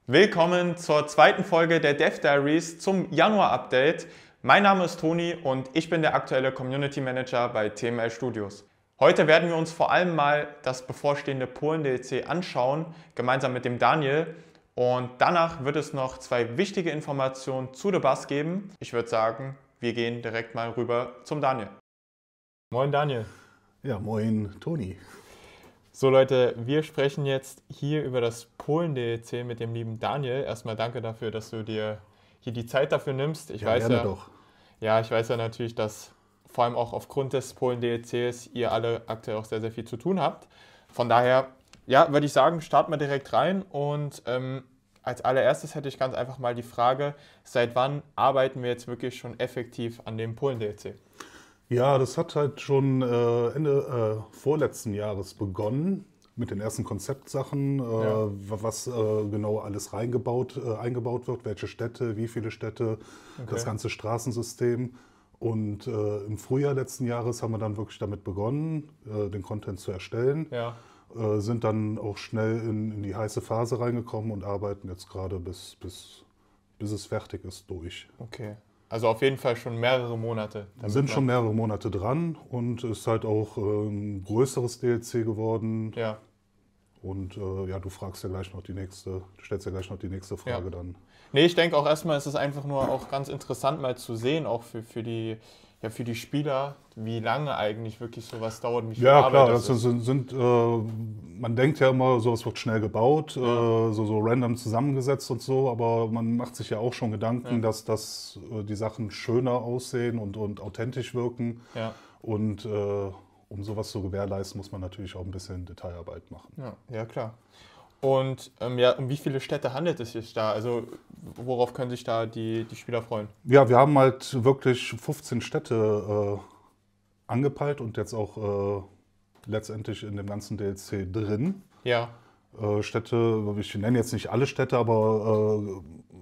Willkommen zur zweiten Folge der Dev Diaries zum Januar-Update. Mein Name ist Toni und ich bin der aktuelle Community Manager bei TML Studios. Heute werden wir uns vor allem mal das bevorstehende Polen-DLC anschauen, gemeinsam mit dem Daniel. Und danach wird es noch zwei wichtige Informationen zu The Bus geben. Ich würde sagen, wir gehen direkt mal rüber zum Daniel. Moin Daniel. Ja, moin Toni. So Leute, wir sprechen jetzt hier über das Polen-DLC mit dem lieben Daniel. Erstmal danke dafür, dass du dir hier die Zeit dafür nimmst. Ich weiß gerne doch. Ja, ich weiß ja natürlich, dass vor allem auch aufgrund des Polen-DLCs ihr alle aktuell auch sehr, sehr viel zu tun habt. Von daher, ja, würde ich sagen, starten wir direkt rein. Und als allererstes hätte ich ganz einfach mal die Frage, seit wann arbeiten wir jetzt wirklich schon effektiv an dem Polen-DLC? Ja, das hat halt schon Ende vorletzten Jahres begonnen mit den ersten Konzeptsachen, was genau alles eingebaut wird, welche Städte, wie viele Städte, das ganze Straßensystem. Und im Frühjahr letzten Jahres haben wir dann wirklich damit begonnen, den Content zu erstellen. Ja. Sind dann auch schnell in die heiße Phase reingekommen und arbeiten jetzt gerade bis es fertig ist durch. Okay. Also auf jeden Fall schon mehrere Monate. Wir sind schon mehrere Monate dran und es ist halt auch ein größeres DLC geworden. Ja. Und ja, du stellst ja gleich noch die nächste Frage dann. Nee, ich denke auch erstmal, ist es einfach nur auch ganz interessant mal zu sehen, auch für die Spieler, wie lange eigentlich wirklich sowas dauert. Wie viel Ja, Arbeit klar, das das ist. man denkt ja immer, sowas wird schnell gebaut, so random zusammengesetzt und so, aber man macht sich ja auch schon Gedanken, dass die Sachen schöner aussehen und authentisch wirken. Ja. Und um sowas zu gewährleisten, muss man natürlich auch ein bisschen Detailarbeit machen. Ja, klar. Und um wie viele Städte handelt es sich da? Also worauf können sich da die Spieler freuen? Ja, wir haben halt wirklich 15 Städte angepeilt und jetzt auch letztendlich in dem ganzen DLC drin. Ja. Städte, ich nenne jetzt nicht alle Städte, aber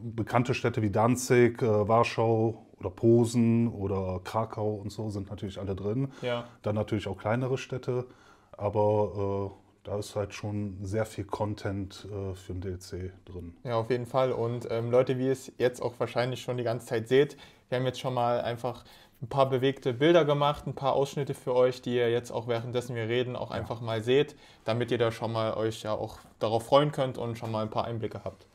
bekannte Städte wie Danzig, Warschau oder Posen oder Krakau und so sind natürlich alle drin. Ja. Dann natürlich auch kleinere Städte, aber da ist halt schon sehr viel Content für den DLC drin. Ja, auf jeden Fall. Und Leute, wie ihr es jetzt auch wahrscheinlich schon die ganze Zeit seht, wir haben jetzt schon mal einfach ein paar bewegte Bilder gemacht, ein paar Ausschnitte für euch, die ihr jetzt auch währenddessen wir reden auch einfach mal seht, damit ihr da schon mal euch ja auch darauf freuen könnt und schon mal ein paar Einblicke habt.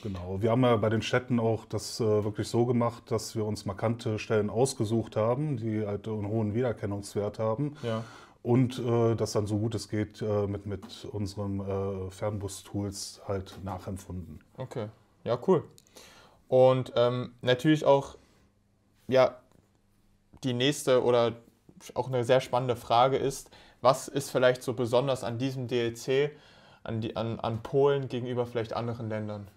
Genau, wir haben ja bei den Städten auch das wirklich so gemacht, dass wir uns markante Stellen ausgesucht haben, die halt einen hohen Wiedererkennungswert haben. Ja. Und das dann so gut es geht mit unseren Fernbus-Tools halt nachempfunden. Okay, ja, cool. Und natürlich auch, ja, die nächste oder auch eine sehr spannende Frage ist, was ist vielleicht so besonders an diesem DLC, an Polen gegenüber vielleicht anderen Ländern?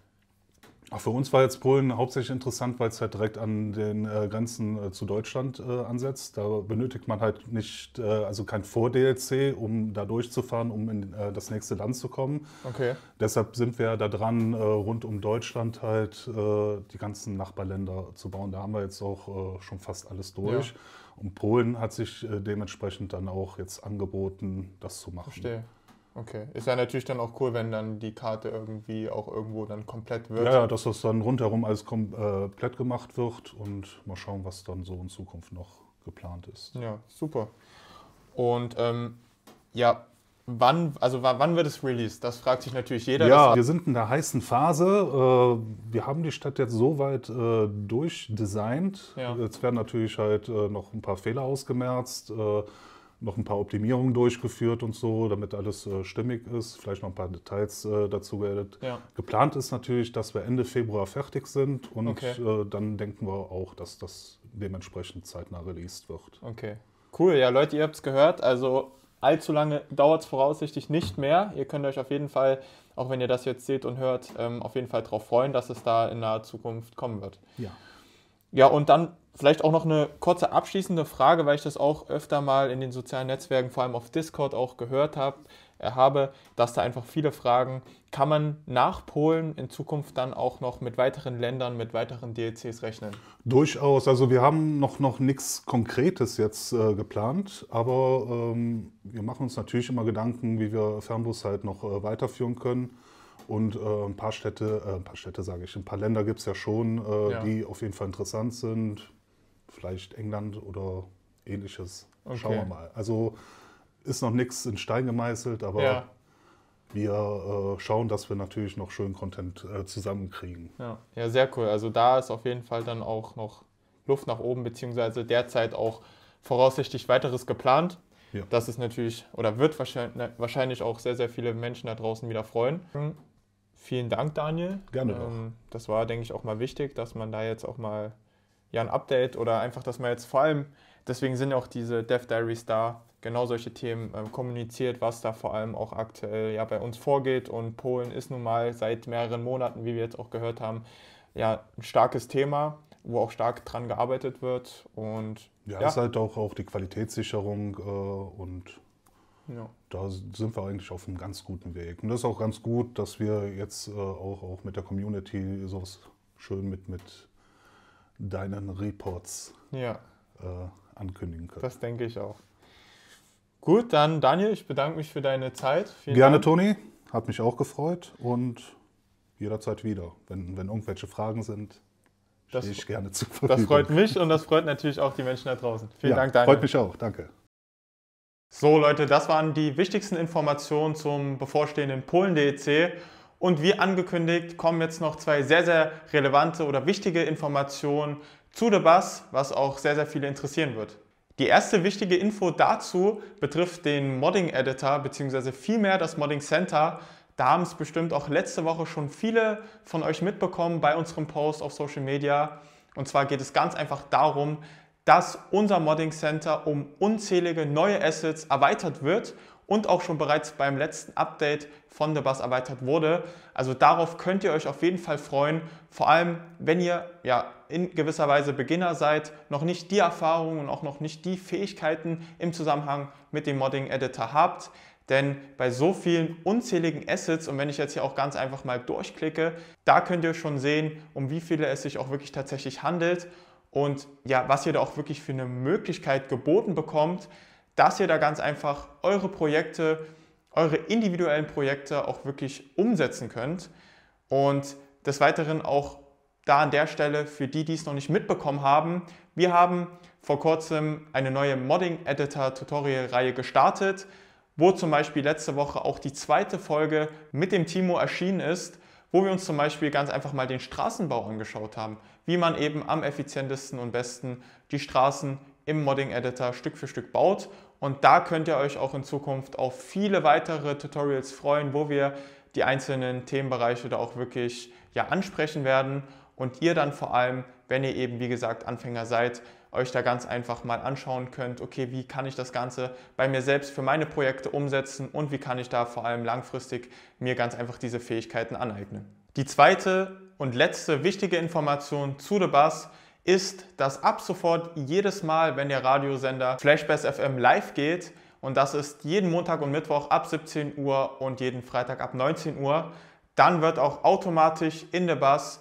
Auch für uns war jetzt Polen hauptsächlich interessant, weil es halt direkt an den Grenzen zu Deutschland ansetzt. Da benötigt man halt nicht, also kein Vor-DLC, um da durchzufahren, um in das nächste Land zu kommen. Okay. Deshalb sind wir da dran, rund um Deutschland halt die ganzen Nachbarländer zu bauen. Da haben wir jetzt auch schon fast alles durch. Ja. Und Polen hat sich dementsprechend dann auch jetzt angeboten, das zu machen. Verstehe. Okay. Ist ja natürlich dann auch cool, wenn dann die Karte irgendwie auch irgendwo dann komplett wird. Ja, dass das dann rundherum alles komplett gemacht wird und mal schauen, was dann so in Zukunft noch geplant ist. Ja, super. Und ja, wann wird es released? Das fragt sich natürlich jeder. Ja, wir sind in der heißen Phase. Wir haben die Stadt jetzt soweit durchdesignt. Ja. Jetzt werden natürlich halt noch ein paar Fehler ausgemerzt, noch ein paar Optimierungen durchgeführt und so, damit alles stimmig ist. Vielleicht noch ein paar Details dazu geaddet. Ja. Geplant ist natürlich, dass wir Ende Februar fertig sind und Okay. dann denken wir auch, dass das dementsprechend zeitnah released wird. Okay. Cool, ja Leute, ihr habt es gehört. Also allzu lange dauert es voraussichtlich nicht mehr. Ihr könnt euch auf jeden Fall, auch wenn ihr das jetzt seht und hört, auf jeden Fall darauf freuen, dass es da in naher Zukunft kommen wird. Ja. Ja, und dann vielleicht auch noch eine kurze abschließende Frage, weil ich das auch öfter mal in den sozialen Netzwerken, vor allem auf Discord auch gehört habe, dass da einfach viele fragen, kann man nach Polen in Zukunft dann auch noch mit weiteren Ländern, mit weiteren DLCs rechnen? Durchaus. Also wir haben noch nichts Konkretes jetzt geplant, aber wir machen uns natürlich immer Gedanken, wie wir Fernbus halt noch weiterführen können. Und ein paar Länder gibt es ja schon, Ja. die auf jeden Fall interessant sind. Vielleicht England oder ähnliches. Okay. Schauen wir mal. Also ist noch nichts in Stein gemeißelt, aber Ja. wir schauen, dass wir natürlich noch schön Content zusammenkriegen. Ja. Ja, sehr cool. Also da ist auf jeden Fall dann auch noch Luft nach oben, beziehungsweise derzeit auch voraussichtlich weiteres geplant. Ja. Das ist natürlich oder wird wahrscheinlich auch sehr, sehr viele Menschen da draußen wieder freuen. Vielen Dank, Daniel. Gerne doch. Das war, denke ich, auch mal wichtig, dass man da jetzt auch mal ja, ein Update oder einfach, dass man jetzt vor allem, deswegen sind ja auch diese Dev Diaries da, genau solche Themen kommuniziert, was da vor allem auch aktuell ja, bei uns vorgeht. Und Polen ist nun mal seit mehreren Monaten, wie wir jetzt auch gehört haben, ja, ein starkes Thema, wo auch stark dran gearbeitet wird. Und Ja, ist halt auch die Qualitätssicherung und ja. da sind wir eigentlich auf einem ganz guten Weg. Und das ist auch ganz gut, dass wir jetzt auch mit der Community sowas schön mit deinen Reports Ja, ankündigen können. das denke ich auch. Gut, dann Daniel, ich bedanke mich für deine Zeit. Vielen Gerne, Dank. Toni. Hat mich auch gefreut und jederzeit wieder. Wenn irgendwelche Fragen sind, Das- stehe ich gerne zur Verfügung. Das freut mich und das freut natürlich auch die Menschen da draußen. Vielen Ja, Dank, Daniel. freut mich auch. Danke. So Leute, das waren die wichtigsten Informationen zum bevorstehenden Polen-DEC. Und wie angekündigt kommen jetzt noch zwei sehr, sehr relevante oder wichtige Informationen zu The Bus, was auch sehr, sehr viele interessieren wird. Die erste wichtige Info dazu betrifft den Modding-Editor bzw. vielmehr das Modding Center. Da haben es bestimmt auch letzte Woche schon viele von euch mitbekommen bei unserem Post auf Social Media. Und zwar geht es ganz einfach darum, dass unser Modding Center um unzählige neue Assets erweitert wird und auch schon bereits beim letzten Update von The Bus erweitert wurde. Also darauf könnt ihr euch auf jeden Fall freuen, vor allem wenn ihr ja in gewisser Weise Beginner seid, noch nicht die Erfahrung und auch noch nicht die Fähigkeiten im Zusammenhang mit dem Modding Editor habt. Denn bei so vielen unzähligen Assets, und wenn ich jetzt hier auch ganz einfach mal durchklicke, da könnt ihr schon sehen, um wie viele es sich auch wirklich tatsächlich handelt. Und ja, was ihr da auch wirklich für eine Möglichkeit geboten bekommt, dass ihr da ganz einfach eure Projekte, eure individuellen Projekte auch wirklich umsetzen könnt. Und des Weiteren auch da an der Stelle für die, die es noch nicht mitbekommen haben, wir haben vor kurzem eine neue Modding Editor Tutorial-Reihe gestartet, wo zum Beispiel letzte Woche auch die zweite Folge mit dem Timo erschienen ist, wo wir uns zum Beispiel ganz einfach mal den Straßenbau angeschaut haben, wie man eben am effizientesten und besten die Straßen im Modding Editor Stück für Stück baut. Und da könnt ihr euch auch in Zukunft auf viele weitere Tutorials freuen, wo wir die einzelnen Themenbereiche da auch wirklich ja, ansprechen werden und ihr dann vor allem, wenn ihr eben wie gesagt Anfänger seid, euch da ganz einfach mal anschauen könnt, okay, wie kann ich das Ganze bei mir selbst für meine Projekte umsetzen und wie kann ich da vor allem langfristig mir ganz einfach diese Fähigkeiten aneignen. Die zweite und letzte wichtige Information zu The Bus ist, dass ab sofort jedes Mal, wenn der Radiosender Flashbass FM live geht, und das ist jeden Montag und Mittwoch ab 17 Uhr und jeden Freitag ab 19 Uhr, dann wird auch automatisch in The Bus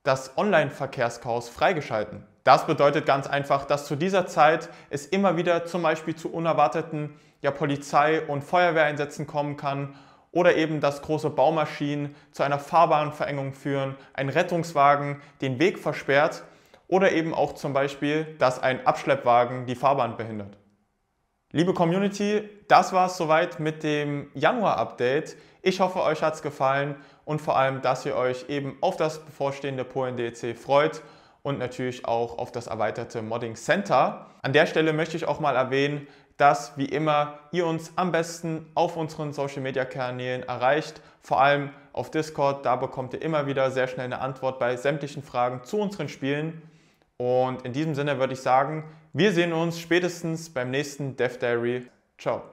das Online-Verkehrschaos freigeschalten. Das bedeutet ganz einfach, dass zu dieser Zeit es immer wieder zum Beispiel zu unerwarteten Polizei- und Feuerwehreinsätzen kommen kann oder eben, dass große Baumaschinen zu einer Fahrbahnverengung führen, ein Rettungswagen den Weg versperrt oder eben auch zum Beispiel, dass ein Abschleppwagen die Fahrbahn behindert. Liebe Community, das war es soweit mit dem Januar-Update. Ich hoffe, euch hat es gefallen und vor allem, dass ihr euch eben auf das bevorstehende Polen-DEC freut und natürlich auch auf das erweiterte Modding Center. An der Stelle möchte ich auch mal erwähnen, dass wie immer ihr uns am besten auf unseren Social Media Kanälen erreicht, vor allem auf Discord, da bekommt ihr immer wieder sehr schnell eine Antwort bei sämtlichen Fragen zu unseren Spielen. Und in diesem Sinne würde ich sagen, wir sehen uns spätestens beim nächsten Dev Diary. Ciao.